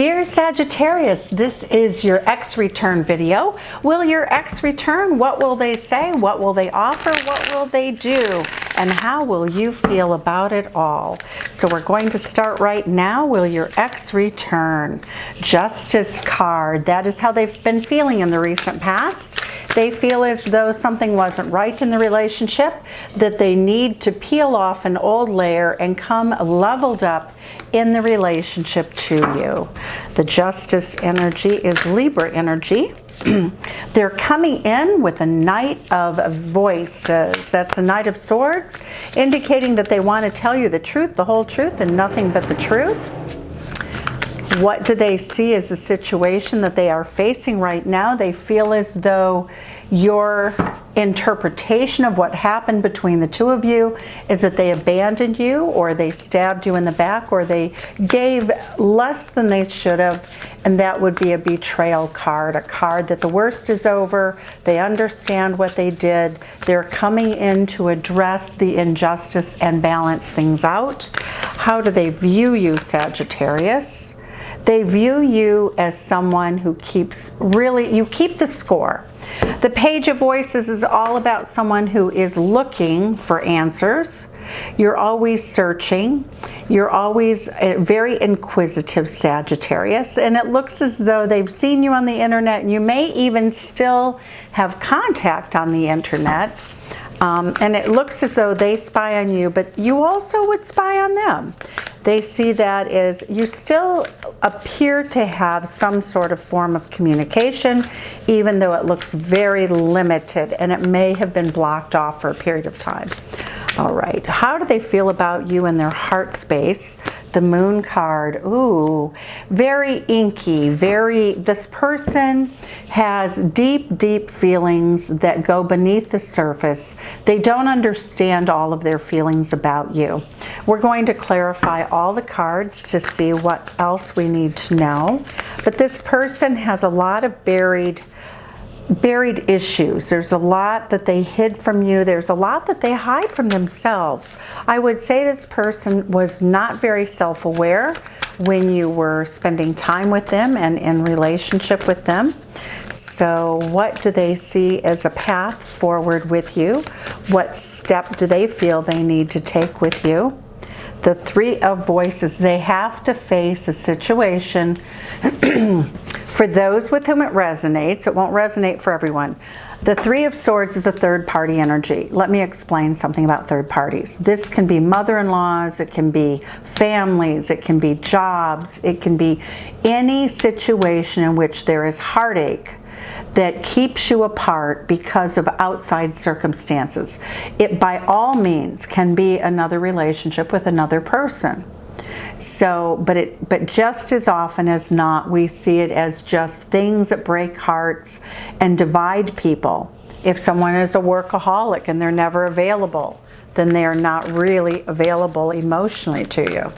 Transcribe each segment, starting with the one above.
Dear Sagittarius, this is your ex return video. Will your ex return? What will they say? What will they offer? What will they do? And how will you feel about it all? So we're going to start right now. Will your ex return? Justice card. That is how they've been feeling in the recent past. They feel as though something wasn't right in the relationship, that they need to peel off an old layer and come leveled up in the relationship to you. The Justice energy is Libra energy. They're coming in with a Knight of Voices. That's a Knight of Swords, indicating that they want to tell you the truth, the whole truth, and nothing but the truth. What do they see as a situation that they are facing right now? They feel as though your interpretation of what happened between the two of you is that they abandoned you, or they stabbed you in the back, or they gave less than they should have, and that would be a betrayal card, a card that the worst is over, they understand what they did, they're coming in to address the injustice and balance things out. How do they view you, Sagittarius? They view you as someone who keeps you keep the score. The Page of Voices is all about someone who is looking for answers. You're always searching. You're always a very inquisitive Sagittarius, and it looks as though they've seen you on the internet, and you may even still have contact on the internet. And it looks as though they spy on you, but you also would spy on them. They see that as you still appear to have some sort of form of communication, even though it looks very limited, and it may have been blocked off for a period of time. All right, how do they feel about you in their heart space? The Moon card, ooh, very inky, this person has deep, deep feelings that go beneath the surface. They don't understand all of their feelings about you. We're going to clarify all the cards to see what else we need to know. But this person has a lot of buried issues. There's a lot that they hid from you. There's a lot that they hide from themselves. I would say this person was not very self-aware when you were spending time with them and in relationship with them. So what do they see as a path forward with you? What step do they feel they need to take with you? The Three of Voices, they have to face a situation. For those with whom it resonates, it won't resonate for everyone. The Three of Swords is a third-party energy. Let me explain something about third parties. This can be mother-in-laws, it can be families, it can be jobs, it can be any situation in which there is heartache that keeps you apart because of outside circumstances. It by all means can be another relationship with another person. So, but just as often as not, we see it as just things that break hearts and divide people. If someone is a workaholic and they're never available, then they are not really available emotionally to you.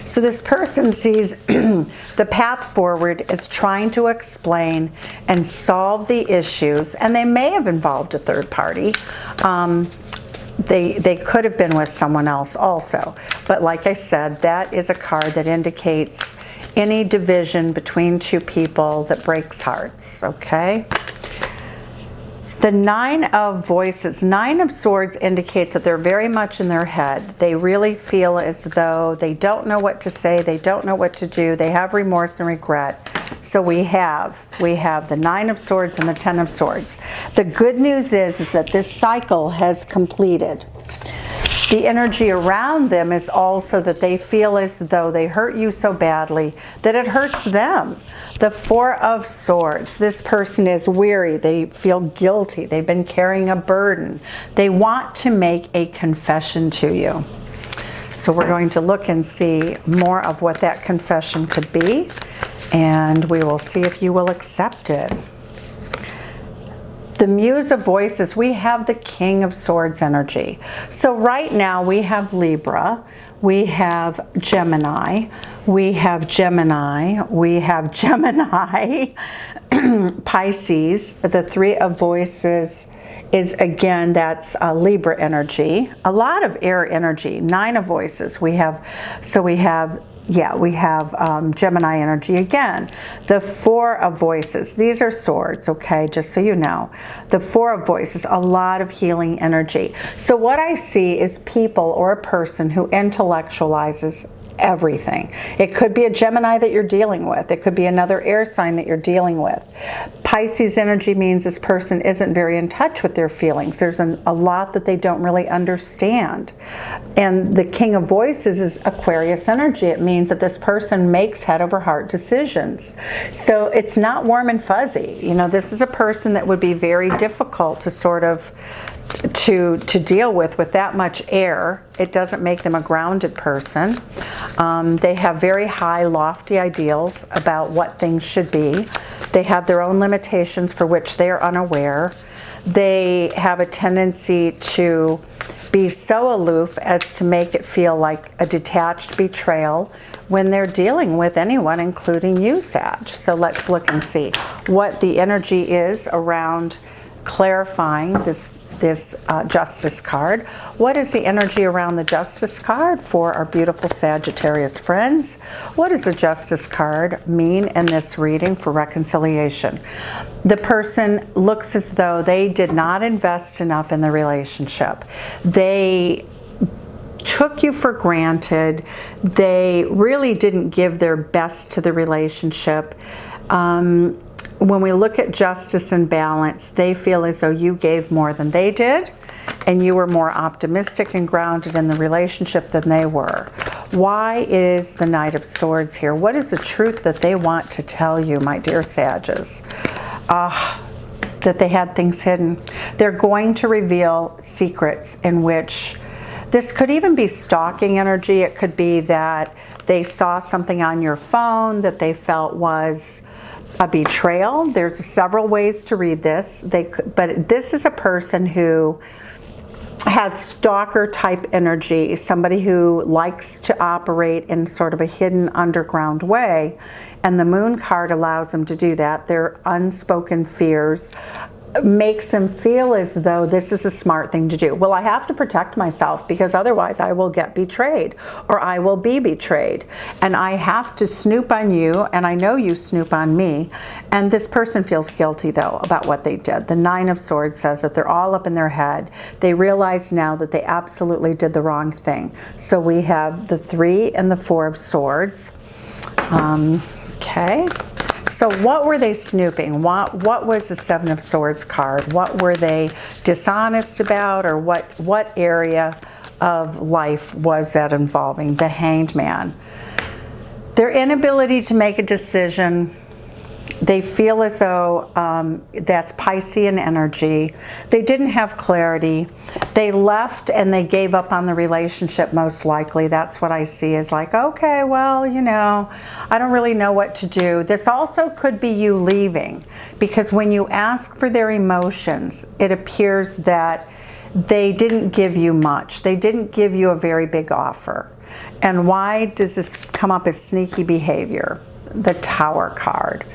So this person sees the path forward as trying to explain and solve the issues, and they may have involved a third party. They could have been with someone else also. But like I said, that is a card that indicates any division between two people that breaks hearts, okay? The Nine of Voices, Nine of Swords indicates that they're very much in their head. They really feel as though they don't know what to say, they don't know what to do, they have remorse and regret. So we have the Nine of Swords and the Ten of Swords. The good news is that this cycle has completed. The energy around them is also that they feel as though they hurt you so badly that it hurts them. The Four of Swords, this person is weary, they feel guilty, they've been carrying a burden. They want to make a confession to you. So we're going to look and see more of what that confession could be, and we will see if you will accept it. The Muse of Voices, we have the King of Swords energy. So right now we have Libra, we have Gemini, we have Gemini, Pisces. The Three of Voices is, again, that's Libra energy. A lot of air energy. Nine of Voices. We have yeah, we have Gemini energy again. The Four of Voices. These are swords, okay, just so you know. The Four of Voices, a lot of healing energy. So what I see is people or a person who intellectualizes everything. It could be a Gemini that you're dealing with. It could be another air sign that you're dealing with. Pisces energy means this person isn't very in touch with their feelings. There's a lot that they don't really understand. And the King of Voices is Aquarius energy. It means that this person makes head over heart decisions. So it's not warm and fuzzy. You know, this is a person that would be very difficult to sort of to deal with that much air. It doesn't make them a grounded person. They have very high, lofty ideals about what things should be. They have their own limitations for which they are unaware. They have a tendency to be so aloof as to make it feel like a detached betrayal when they're dealing with anyone, including you, Sag. So let's look and see what the energy is around clarifying this Justice card. What is the energy around the Justice card for our beautiful Sagittarius friends? What does the Justice card mean in this reading for reconciliation? The person looks as though they did not invest enough in the relationship. They took you for granted. They really didn't give their best to the relationship. When we look at justice and balance, they feel as though you gave more than they did, and you were more optimistic and grounded in the relationship than they were. Why is the Knight of Swords here? What is the truth that they want to tell you, my dear Sages? That they had things hidden. They're going to reveal secrets in which this could even be stalking energy. It could be that they saw something on your phone that they felt was a betrayal. There's several ways to read this. But this is a person who has stalker type energy, somebody who likes to operate in sort of a hidden underground way, and the Moon card allows them to do that. Their unspoken fears makes them feel as though this is a smart thing to do. Well, I have to protect myself because otherwise I will get betrayed or I will be betrayed. And I have to snoop on you, and I know you snoop on me. And this person feels guilty, though, about what they did. The Nine of Swords says that they're all up in their head. They realize now that they absolutely did the wrong thing. So we have the Three and the Four of Swords. Okay. So what were they snooping? What was the Seven of Swords card? What were they dishonest about, or what area of life was that involving? The Hanged Man. Their inability to make a decision. They feel as though that's Piscean energy. They didn't have clarity. They left and they gave up on the relationship, most likely. That's what I see is like, okay, well, you know, I don't really know what to do. This also could be you leaving, because when you ask for their emotions, it appears that they didn't give you much. They didn't give you a very big offer. And why does this come up as sneaky behavior? The Tower card.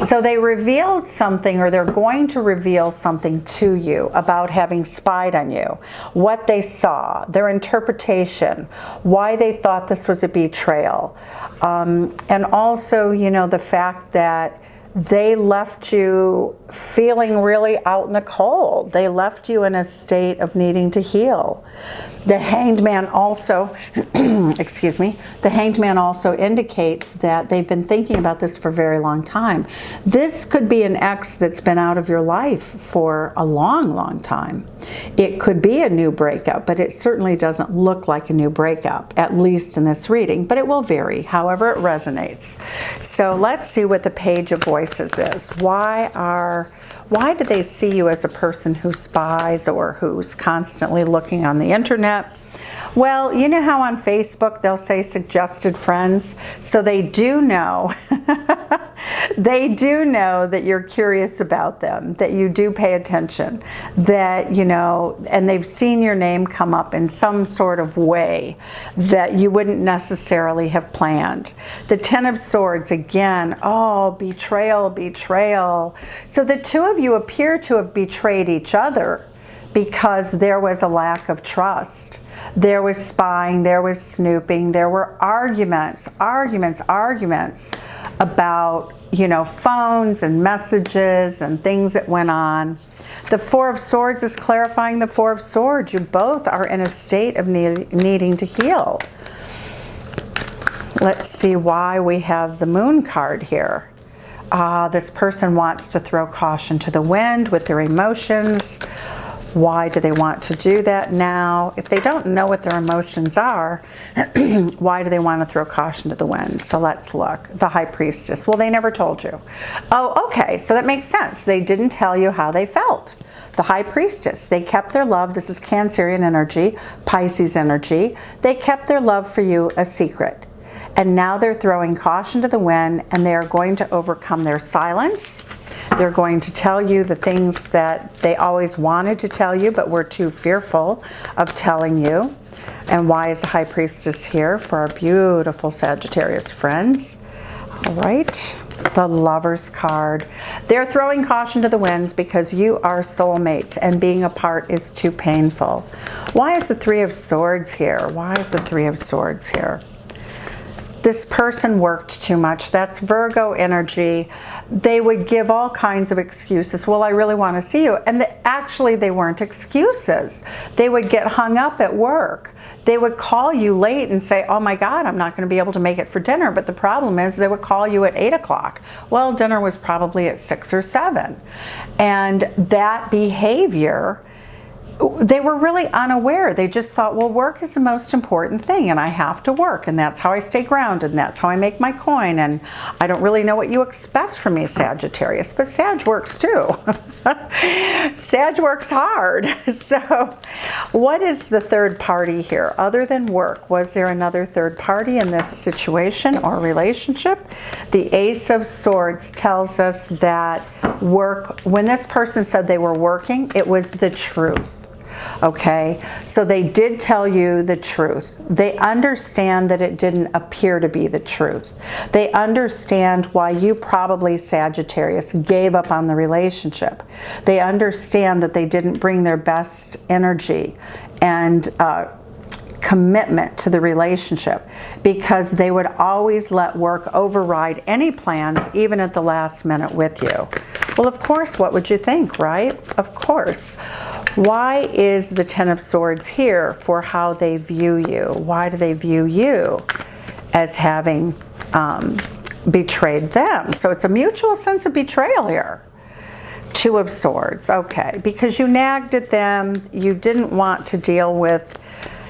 So they revealed something, or they're going to reveal something to you about having spied on you, what they saw, their interpretation, why they thought this was a betrayal, and also, you know, the fact that they left you feeling really out in the cold. They left you in a state of needing to heal. The Hanged Man also, excuse me, the Hanged Man also indicates that they've been thinking about this for a very long time. This could be an ex that's been out of your life for a long, long time. It could be a new breakup, but it certainly doesn't look like a new breakup, at least in this reading, but it will vary, however it resonates. So let's see what the Page of Voices is. Why do they see you as a person who spies or who's constantly looking on the internet? Well, you know how on Facebook they'll say suggested friends? So they do know, they do know that you're curious about them, that you do pay attention, that, you know, and they've seen your name come up in some sort of way that you wouldn't necessarily have planned. The Ten of Swords, again, oh, betrayal, betrayal. So the two of you appear to have betrayed each other because there was a lack of trust. There was spying, there was snooping, there were arguments about, you know, phones and messages and things that went on. The Four of Swords is clarifying the Four of Swords. You both are in a state of needing to heal. Let's see why we have the Moon card here. This person wants to throw caution to the wind with their emotions. Why do they want to do that now? If they don't know what their emotions are, why do they want to throw caution to the wind? So let's look. The High Priestess. Well, they never told you. Oh, okay. So that makes sense. They didn't tell you how they felt. The High Priestess. They kept their love. This is Cancerian energy, Pisces energy. They kept their love for you a secret. And now they're throwing caution to the wind, and they are going to overcome their silence. They're going to tell you the things that they always wanted to tell you, but were too fearful of telling you. And why is the High Priestess here for our beautiful Sagittarius friends? All right, the Lover's card. They're throwing caution to the winds because you are soulmates and being apart is too painful. Why is the Three of Swords here? Why is the Three of Swords here? This person worked too much. That's Virgo energy. They would give all kinds of excuses. Well, I really want to see you. And actually, they weren't excuses. They would get hung up at work. They would call you late and say, oh my God, I'm not going to be able to make it for dinner. But the problem is they would call you at 8 o'clock. Well, dinner was probably at 6 or 7. And that behavior, they were really unaware. They just thought, well, work is the most important thing and I have to work and that's how I stay grounded and that's how I make my coin, and I don't really know what you expect from me, Sagittarius, but Sag works too. Sag works hard. So what is the third party here other than work? Was there another third party in this situation or relationship? The Ace of Swords tells us that work, when this person said they were working, it was the truth. Okay, so they did tell you the truth. They understand that it didn't appear to be the truth. They understand why you probably, Sagittarius, gave up on the relationship. They understand that they didn't bring their best energy and commitment to the relationship because they would always let work override any plans, even at the last minute with you. Well, of course, what would you think, right? Of course. Why is the Ten of Swords here for how they view you? Why do they view you as having betrayed them? So it's a mutual sense of betrayal here. Two of Swords, okay, because you nagged at them, you didn't want to deal with,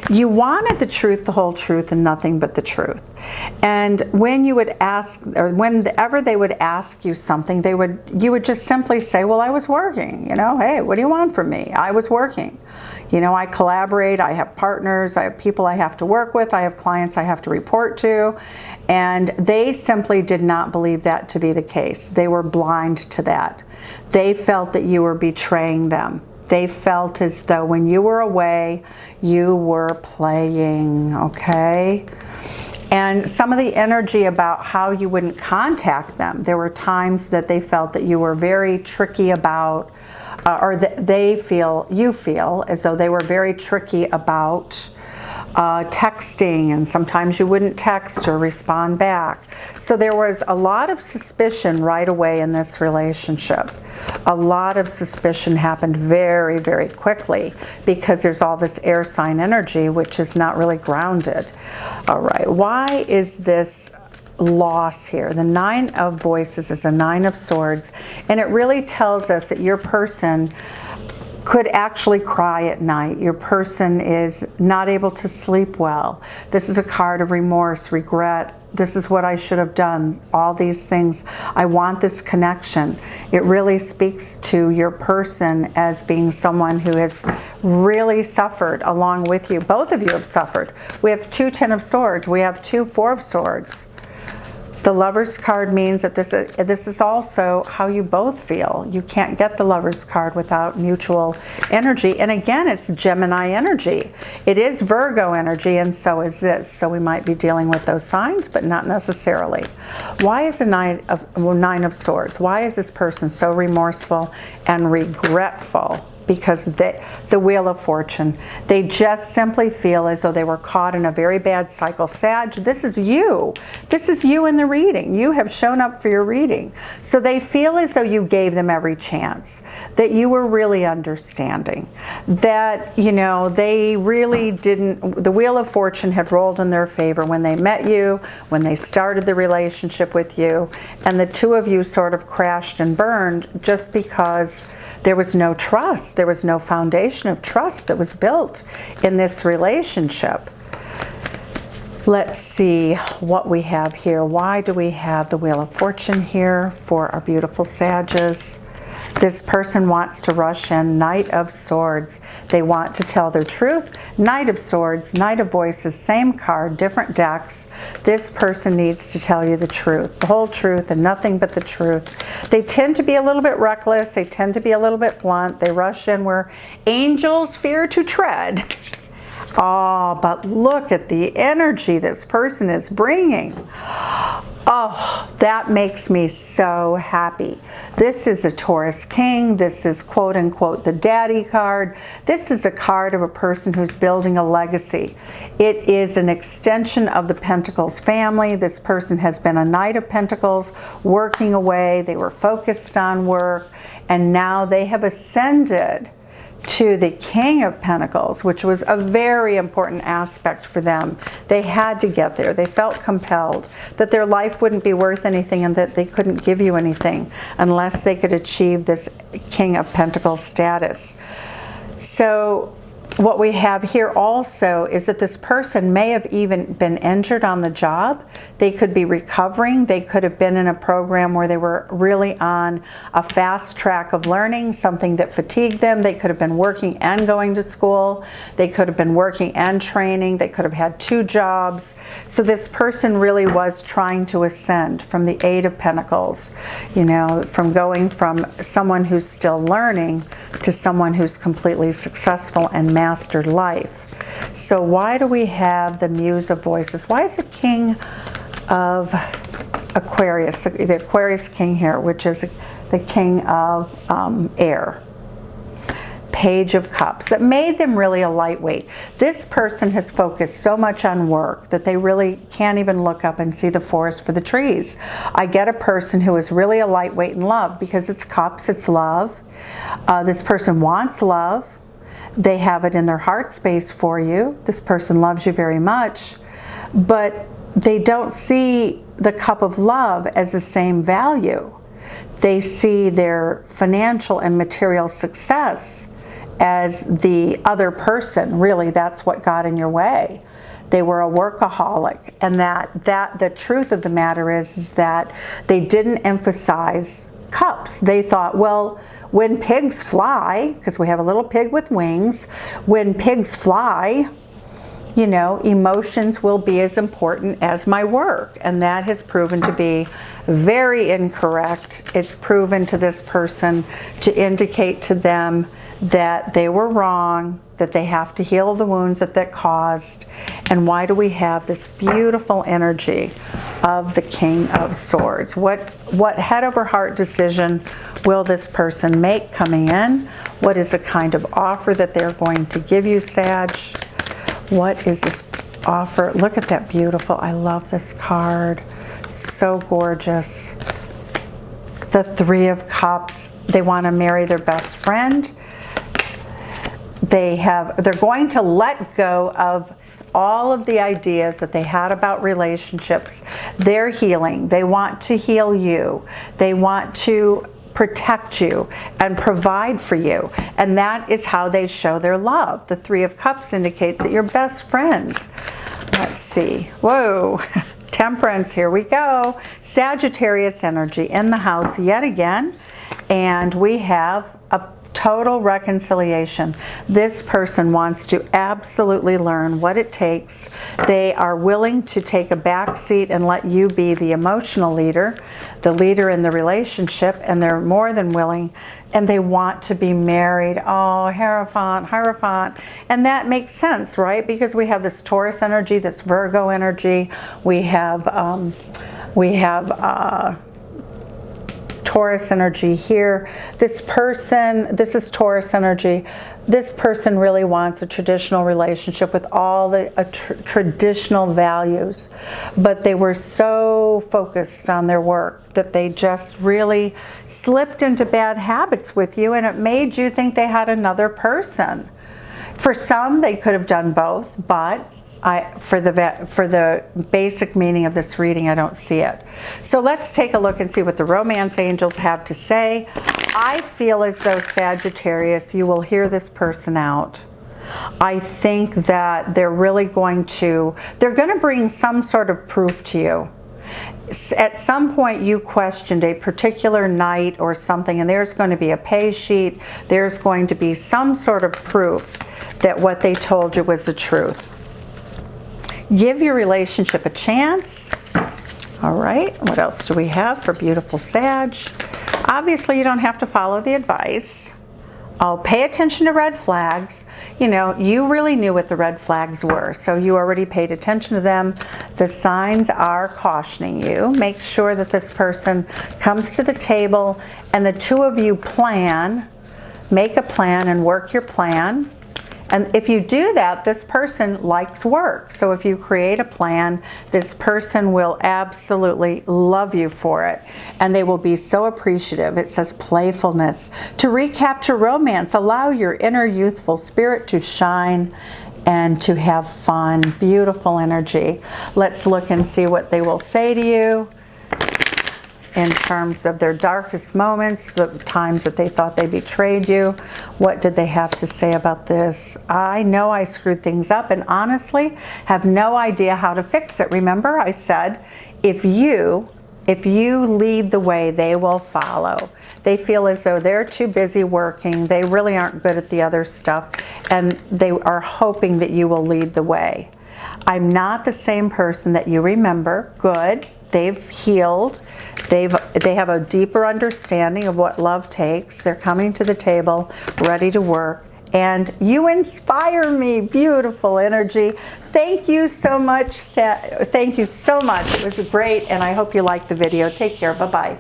you wanted the truth, the whole truth, and nothing but the truth. And when you would ask, or whenever they would ask you something, you would just simply say, well, I was working, you know, hey, what do you want from me? I was working. You know, I collaborate, I have partners, I have people I have to work with, I have clients I have to report to, and they simply did not believe that to be the case. They were blind to that. They felt that you were betraying them. They felt as though when you were away, you were playing, okay? And some of the energy about how you wouldn't contact them, there were times that they felt that you were very tricky about, or that you feel as though they were very tricky about texting, and sometimes you wouldn't text or respond back. So there was a lot of suspicion right away in this relationship. A lot of suspicion happened very, very quickly because there's all this air sign energy which is not really grounded. All right, why is this loss here? The Nine of Voices is a Nine of Swords, and it really tells us that your person could actually cry at night. Your person is not able to sleep well. This is a card of remorse, regret. This is what I should have done. All these things. I want this connection. It really speaks to your person as being someone who has really suffered along with you. Both of you have suffered. We have two Ten of Swords. We have two Four of Swords. The Lover's card means that this is also how you both feel. You can't get the Lover's card without mutual energy. And again, it's Gemini energy. It is Virgo energy, and so is this. So we might be dealing with those signs, but not necessarily. Why is the Nine of Swords? Why is this person so remorseful and regretful? because the Wheel of Fortune, they just simply feel as though they were caught in a very bad cycle. Sag, this is you. This is you in the reading. You have shown up for your reading. So they feel as though you gave them every chance, that you were really understanding, that, you know, they really didn't, the Wheel of Fortune had rolled in their favor when they met you, when they started the relationship with you, and the two of you sort of crashed and burned just because there was no trust. There was no foundation of trust that was built in this relationship. Let's see what we have here. Why do we have the Wheel of Fortune here for our beautiful Sages? This person wants to rush in. Knight of Swords. They want to tell their truth. Knight of Swords, Knight of Voices, same card, different decks. This person needs to tell you the truth, the whole truth and nothing but the truth. They tend to be a little bit reckless. They tend to be a little bit blunt. They rush in where angels fear to tread. Oh, but look at the energy this person is bringing. Oh, that makes me so happy. This is a Taurus King. This is quote unquote the daddy card. This is a card of a person who's building a legacy. It is an extension of the Pentacles family. This person has been a Knight of Pentacles, working away. They were focused on work, and now they have ascended to the King of Pentacles, which was a very important aspect for them. They had to get there. They felt compelled that their life wouldn't be worth anything and that they couldn't give you anything unless they could achieve this King of Pentacles status. So what we have here also is that this person may have even been injured on the job. They could be recovering. They could have been in a program where they were really on a fast track of learning, something that fatigued them. They could have been working and going to school. They could have been working and training. They could have had two jobs. So this person really was trying to ascend from the Eight of Pentacles, you know, from going from someone who's still learning to someone who's completely successful and mastered life. So why do we have the Muse of Voices? Why is the King of Aquarius, the Aquarius King here, which is the King of Air? Page of Cups. That made them really a lightweight. This person has focused so much on work that they really can't even look up and see the forest for the trees. I get a person who is really a lightweight in love because it's cups, it's love. This person wants love. They have it in their heart space for you. This person loves you very much, but they don't see the cup of love as the same value. They see their financial and material success as the other person. Really, that's what got in your way. They were a workaholic, and that the truth of the matter is that they didn't emphasize cups. They thought, well, when pigs fly, because we have a little pig with wings, when pigs fly, you know, emotions will be as important as my work. And that has proven to be very incorrect. It's proven to this person to indicate to them that they were wrong, that they have to heal the wounds that caused. And why do we have this beautiful energy of the King of Swords? What head over heart decision will this person make coming in? What is the kind of offer that they're going to give you, Sag? What is this offer? Look at that beautiful, I love this card. So gorgeous. The Three of Cups. They want to marry their best friend. They're going to let go of all of the ideas that they had about relationships. They're healing. They want to heal you. They want to protect you and provide for you. And that is how they show their love. The Three of Cups indicates that you're best friends. Let's see. Whoa. Temperance, here we go. Sagittarius energy in the house yet again. And we have a total reconciliation. This person wants to absolutely learn what it takes. They are willing to take a back seat and let you be the emotional leader, the leader in the relationship, and they're more than willing, and they want to be married. Oh, Hierophant, Hierophant. And that makes sense, right? Because we have this Taurus energy, this Virgo energy. We have Taurus energy here. This person, this is Taurus energy. This person really wants a traditional relationship with all the traditional values, but they were so focused on their work that they just really slipped into bad habits with you, and it made you think they had another person. For some, they could have done both, but for the basic meaning of this reading, I don't see it. So let's take a look and see what the romance angels have to say. I feel as though, Sagittarius, you will hear this person out. I think that they're really going to bring some sort of proof to you. At some point you questioned a particular night or something, and there's going to be a pay sheet. There's going to be some sort of proof that what they told you was the truth. Give your relationship a chance. All right, what else do we have for beautiful Sag? Obviously, you don't have to follow the advice. Oh, pay attention to red flags. You know, you really knew what the red flags were, so you already paid attention to them. The signs are cautioning you. Make sure that this person comes to the table and the two of you plan, make a plan and work your plan. And if you do that, this person likes work. So if you create a plan, this person will absolutely love you for it. And they will be so appreciative. It says playfulness. To recapture romance, allow your inner youthful spirit to shine and to have fun. Beautiful energy. Let's look and see what they will say to you in terms of their darkest moments, the times that they thought they betrayed you. What did they have to say about this? I know I screwed things up and honestly have no idea how to fix it. Remember I said, if you lead the way, they will follow. They feel as though they're too busy working. They really aren't good at the other stuff, and they are hoping that you will lead the way. I'm not the same person that you remember. Good. They've healed. They have a deeper understanding of what love takes. They're coming to the table, ready to work. And you inspire me. Beautiful energy. Thank you so much. Thank you so much. It was great, and I hope you liked the video. Take care. Bye-bye.